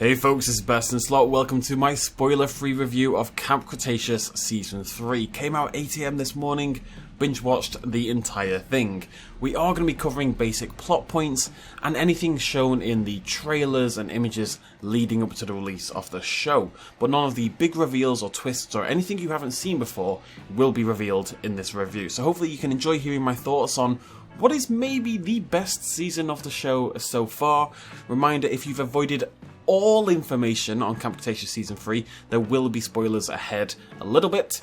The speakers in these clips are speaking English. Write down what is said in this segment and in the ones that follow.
Hey folks, it's BestInSlot. Welcome to my spoiler-free review of Camp Cretaceous Season 3. Came out 8 AM this morning, binge-watched the entire thing. We are going to be covering basic plot points and anything shown in the trailers and images leading up to the release of the show. But none of the big reveals or twists or anything you haven't seen before will be revealed in this review. So hopefully you can enjoy hearing my thoughts on what is maybe the best season of the show so far. Reminder, if you've avoided all information on Camp Cretaceous Season 3, there will be spoilers ahead a little bit.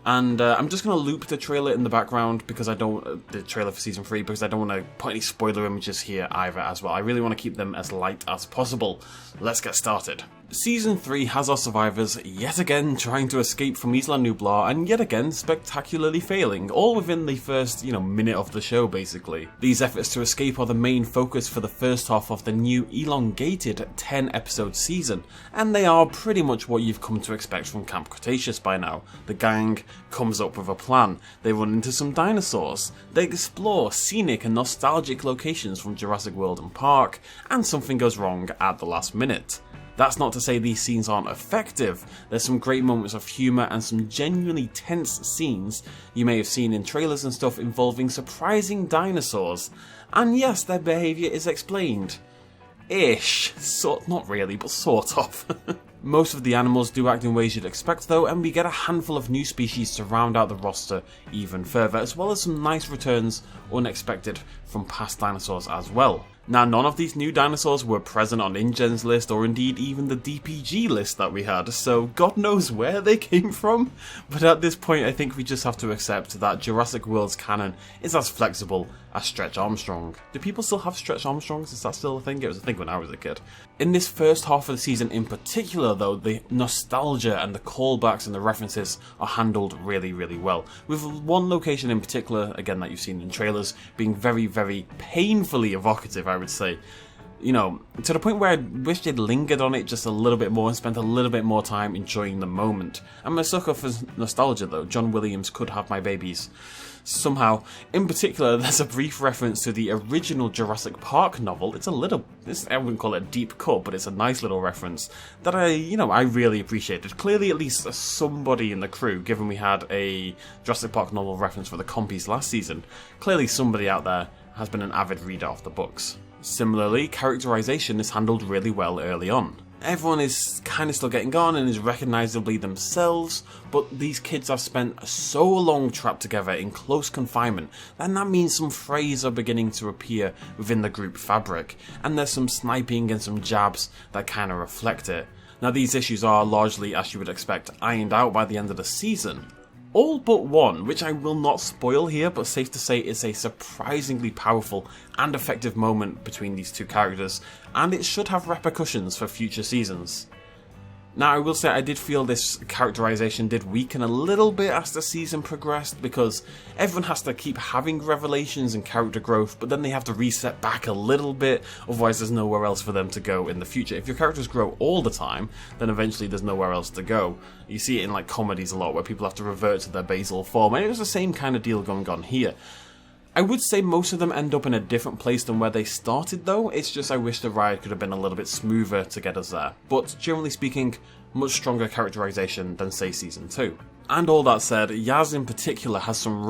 And I'm just going to loop the trailer in the background because the trailer for Season 3, because I don't want to put any spoiler images here either as well. I really want to keep them as light as possible. Let's get started. Season 3 has our survivors yet again trying to escape from Isla Nublar and yet again spectacularly failing, all within the first, minute of the show basically. These efforts to escape are the main focus for the first half of the new elongated 10-episode season, and they are pretty much what you've come to expect from Camp Cretaceous by now. The gang comes up with a plan, they run into some dinosaurs, they explore scenic and nostalgic locations from Jurassic World and Park, and something goes wrong at the last minute. That's not to say these scenes aren't effective. There's some great moments of humour and some genuinely tense scenes you may have seen in trailers and stuff involving surprising dinosaurs. And yes, their behaviour is explained. Ish. Not really, but sort of. Most of the animals do act in ways you'd expect though, and we get a handful of new species to round out the roster even further, as well as some nice returns unexpected from past dinosaurs as well. Now, none of these new dinosaurs were present on InGen's list, or indeed even the DPG list that we had, so God knows where they came from. But at this point, I think we just have to accept that Jurassic World's canon is as flexible as Stretch Armstrong. Do people still have Stretch Armstrongs? Is that still a thing? It was a thing when I was a kid. In this first half of the season in particular, though, the nostalgia and the callbacks and the references are handled really, really well. With one location in particular, again, that you've seen in trailers, being very, very painfully evocative, I would say. To the point where I wish they'd lingered on it just a little bit more and spent a little bit more time enjoying the moment. I'm a sucker for nostalgia though. John Williams could have my babies. Somehow, in particular, there's a brief reference to the original Jurassic Park novel. I wouldn't call it a deep cut, but it's a nice little reference that I really appreciated. Clearly, at least somebody in the crew, given we had a Jurassic Park novel reference for the compies last season, clearly somebody out there has been an avid reader of the books. Similarly, characterization is handled really well early on. Everyone is kind of still getting on and is recognisably themselves, but these kids have spent so long trapped together in close confinement, and that means some frays are beginning to appear within the group fabric, and there's some sniping and some jabs that kind of reflect it. Now, these issues are largely, as you would expect, ironed out by the end of the season. All but one, which I will not spoil here, but safe to say is a surprisingly powerful and effective moment between these two characters, and it should have repercussions for future seasons. Now, I will say I did feel this characterization did weaken a little bit as the season progressed, because everyone has to keep having revelations and character growth, but then they have to reset back a little bit, otherwise there's nowhere else for them to go in the future. If your characters grow all the time, then eventually there's nowhere else to go. You see it in comedies a lot, where people have to revert to their basal form, and it was the same kind of deal going on here. I would say most of them end up in a different place than where they started though, it's just I wish the ride could have been a little bit smoother to get us there. But generally speaking, much stronger characterization than say Season 2. And all that said, Yaz in particular has some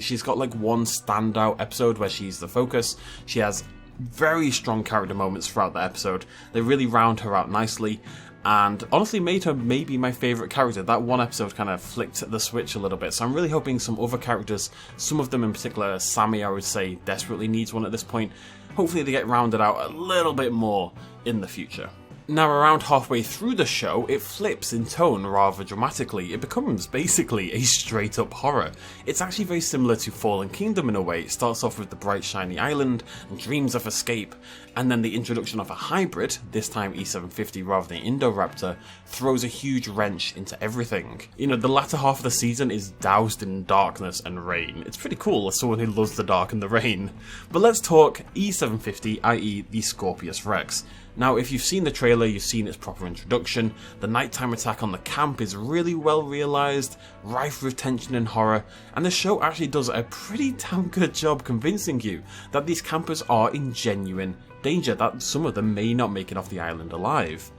she's got one standout episode where she's the focus. She has very strong character moments throughout the episode. They really round her out nicely, and honestly made her maybe my favourite character. That one episode kind of flicked the switch a little bit, so I'm really hoping some other characters, some of them in particular, Sammy I would say desperately needs one at this point, hopefully they get rounded out a little bit more in the future. Now, around halfway through the show, it flips in tone rather dramatically. It becomes basically a straight-up horror. It's actually very similar to Fallen Kingdom in a way. It starts off with the bright shiny island and dreams of escape, and then the introduction of a hybrid, this time E750 rather than Indoraptor, throws a huge wrench into everything. The latter half of the season is doused in darkness and rain. It's pretty cool as someone who loves the dark and the rain. But let's talk E750, i.e. the Scorpius Rex. Now, if you've seen the trailer, you've seen its proper introduction. The nighttime attack on the camp is really well realised, rife with tension and horror, and the show actually does a pretty damn good job convincing you that these campers are in genuine danger, that some of them may not make it off the island alive.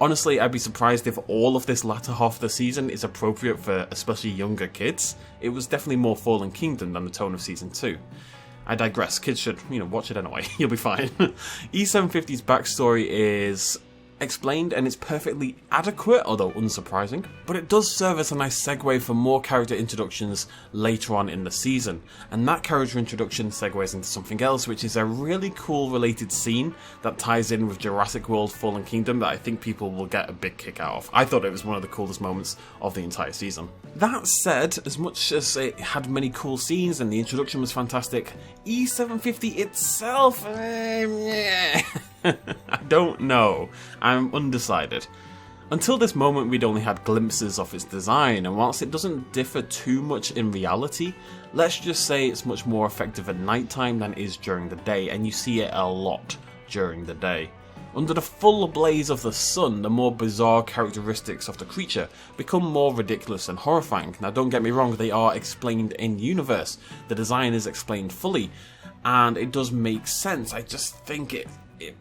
Honestly, I'd be surprised if all of this latter half of the season is appropriate for especially younger kids. It was definitely more Fallen Kingdom than the tone of Season 2. I digress, kids should, watch it anyway, you'll be fine. E750's backstory is explained and it's perfectly adequate, although unsurprising, but it does serve as a nice segue for more character introductions later on in the season, and that character introduction segues into something else, which is a really cool related scene that ties in with Jurassic World Fallen Kingdom that I think people will get a big kick out of. I thought it was one of the coolest moments of the entire season. That said, as much as it had many cool scenes and the introduction was fantastic, E750 itself, I don't know. I'm undecided. Until this moment we'd only had glimpses of its design, and whilst it doesn't differ too much in reality, let's just say it's much more effective at nighttime than it is during the day, and you see it a lot during the day. Under the full blaze of the sun, the more bizarre characteristics of the creature become more ridiculous and horrifying. Now don't get me wrong, they are explained in universe, the design is explained fully, and it does make sense. I just think it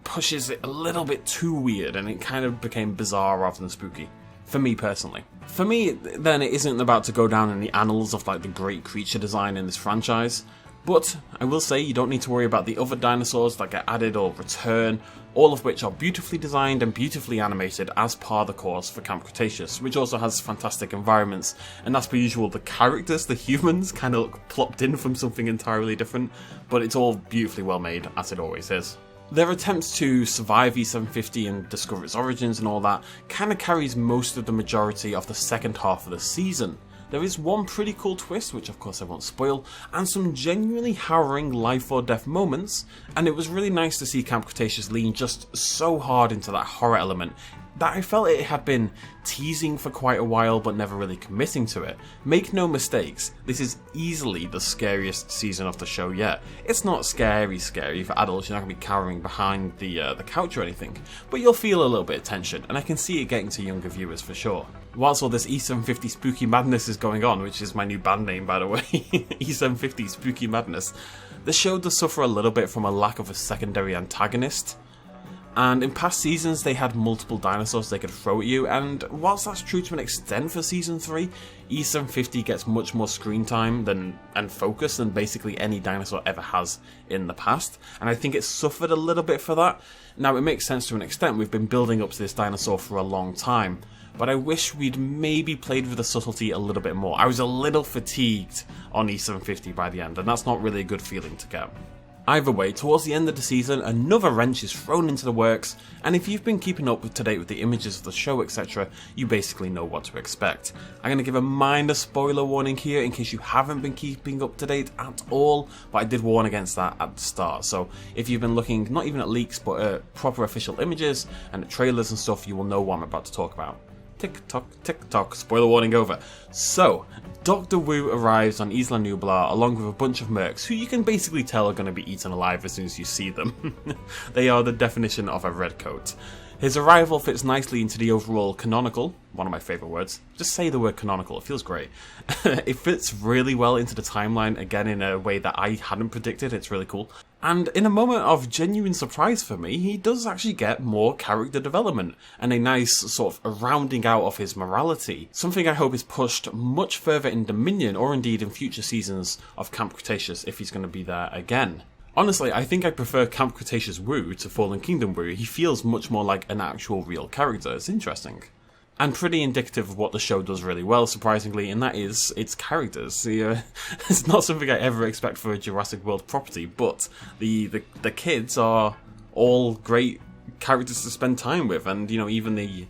pushes it a little bit too weird, and it kind of became bizarre rather than spooky. For me personally. For me, then, it isn't about to go down in the annals of like the great creature design in this franchise, but I will say you don't need to worry about the other dinosaurs that get added or return, all of which are beautifully designed and beautifully animated as par the course for Camp Cretaceous, which also has fantastic environments, and as per usual the characters, the humans, kind of look plopped in from something entirely different, but it's all beautifully well made, as it always is. Their attempts to survive E750 and discover its origins and all that kind of carries most of the majority of the second half of the season. There is one pretty cool twist, which of course I won't spoil, and some genuinely harrowing life or death moments, and it was really nice to see Camp Cretaceous lean just so hard into that horror element that I felt it had been teasing for quite a while but never really committing to it. Make no mistakes, this is easily the scariest season of the show yet. It's not scary for adults, you're not going to be cowering behind the couch or anything, but you'll feel a little bit of tension, and I can see it getting to younger viewers for sure. Whilst all this E750 Spooky Madness is going on, which is my new band name by the way, E750 Spooky Madness, the show does suffer a little bit from a lack of a secondary antagonist. And in past seasons they had multiple dinosaurs they could throw at you, and whilst that's true to an extent for Season 3, E750 gets much more screen time and focus than basically any dinosaur ever has in the past, and I think it suffered a little bit for that. Now it makes sense to an extent, we've been building up to this dinosaur for a long time, but I wish we'd maybe played with the subtlety a little bit more. I was a little fatigued on E750 by the end, and that's not really a good feeling to get. Either way, towards the end of the season, another wrench is thrown into the works, and if you've been keeping up to date with the images of the show, etc., you basically know what to expect. I'm going to give a minor spoiler warning here in case you haven't been keeping up to date at all, but I did warn against that at the start, so if you've been looking not even at leaks but at proper official images and at trailers and stuff, you will know what I'm about to talk about. Tick tock, spoiler warning over. So, Dr. Wu arrives on Isla Nublar along with a bunch of mercs who you can basically tell are going to be eaten alive as soon as you see them. They are the definition of a redcoat. His arrival fits nicely into the overall canonical, one of my favourite words. Just say the word canonical, it feels great. It fits really well into the timeline, again in a way that I hadn't predicted, it's really cool. And in a moment of genuine surprise for me, he does actually get more character development, and a nice sort of a rounding out of his morality. Something I hope is pushed much further in Dominion, or indeed in future seasons of Camp Cretaceous if he's going to be there again. Honestly, I think I prefer Camp Cretaceous Wu to Fallen Kingdom Wu. He feels much more like an actual real character. It's interesting. And pretty indicative of what the show does really well, surprisingly, and that is its characters. It's not something I ever expect for a Jurassic World property, but the kids are all great characters to spend time with, and even the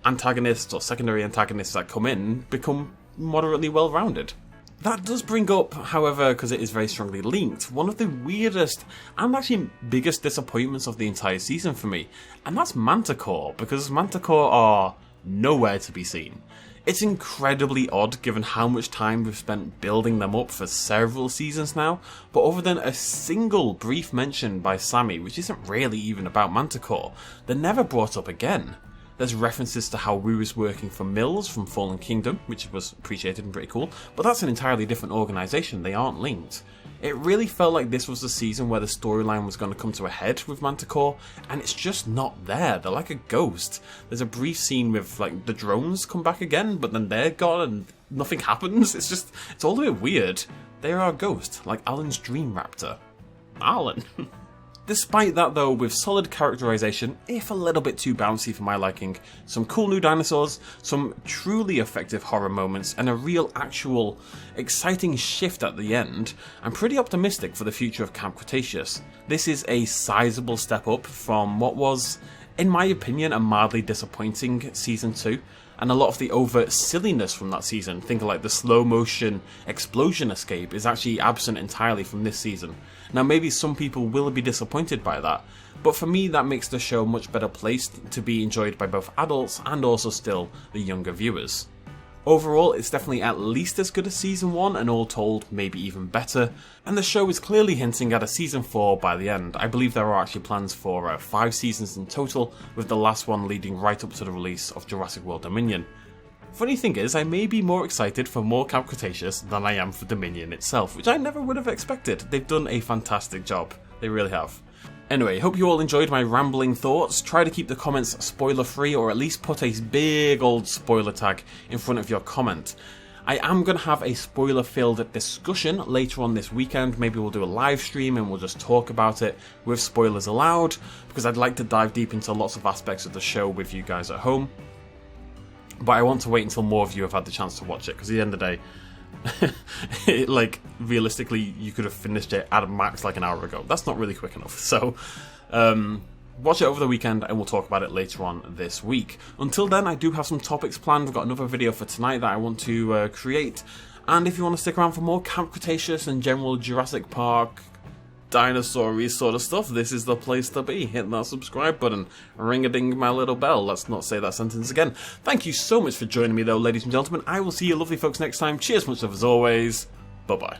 antagonists or secondary antagonists that come in become moderately well-rounded. That does bring up, however, because it is very strongly linked, one of the weirdest and actually biggest disappointments of the entire season for me, and that's Manticore, because Manticore are nowhere to be seen. It's incredibly odd given how much time we've spent building them up for several seasons now, but other than a single brief mention by Sammy, which isn't really even about Manticore, they're never brought up again. There's references to how Wu is working for Mills from Fallen Kingdom, which was appreciated and pretty cool, but that's an entirely different organisation, they aren't linked. It really felt like this was the season where the storyline was going to come to a head with Manticore, and it's just not there. They're like a ghost. There's a brief scene with like the drones come back again, but then they're gone and nothing happens. It's all a bit weird. They are a ghost, like Alan's Dream Raptor. Alan. Despite that though, with solid characterization, if a little bit too bouncy for my liking, some cool new dinosaurs, some truly effective horror moments, and a real actual exciting shift at the end, I'm pretty optimistic for the future of Camp Cretaceous. This is a sizable step up from what was, in my opinion, a mildly disappointing Season 2, and a lot of the overt silliness from that season, think of like the slow motion explosion escape, is actually absent entirely from this season. Now maybe some people will be disappointed by that, but for me that makes the show much better placed to be enjoyed by both adults and also still the younger viewers. Overall, it's definitely at least as good as Season 1, and all told, maybe even better, and the show is clearly hinting at a Season 4 by the end. I believe there are actually plans for 5 seasons in total, with the last one leading right up to the release of Jurassic World Dominion. Funny thing is, I may be more excited for more Camp Cretaceous than I am for Dominion itself, which I never would have expected. They've done a fantastic job, they really have. Anyway, hope you all enjoyed my rambling thoughts. Try to keep the comments spoiler free, or at least put a big old spoiler tag in front of your comment. I am going to have a spoiler filled discussion later on this weekend. Maybe we'll do a live stream and we'll just talk about it with spoilers allowed, because I'd like to dive deep into lots of aspects of the show with you guys at home. But I want to wait until more of you have had the chance to watch it, because at the end of the day, realistically, you could have finished it at a max like an hour ago. That's not really quick enough. So, watch it over the weekend and we'll talk about it later on this week. Until then, I do have some topics planned. I've got another video for tonight that I want to create. And if you want to stick around for more Camp Cretaceous and general Jurassic Park, dinosaur-y sort of stuff, this is the place to be. Hit that subscribe button, ring-a-ding my little bell. Let's not say that sentence again. Thank you so much for joining me though, ladies and gentlemen. I will see you lovely folks next time. Cheers, much love as always. Bye-bye.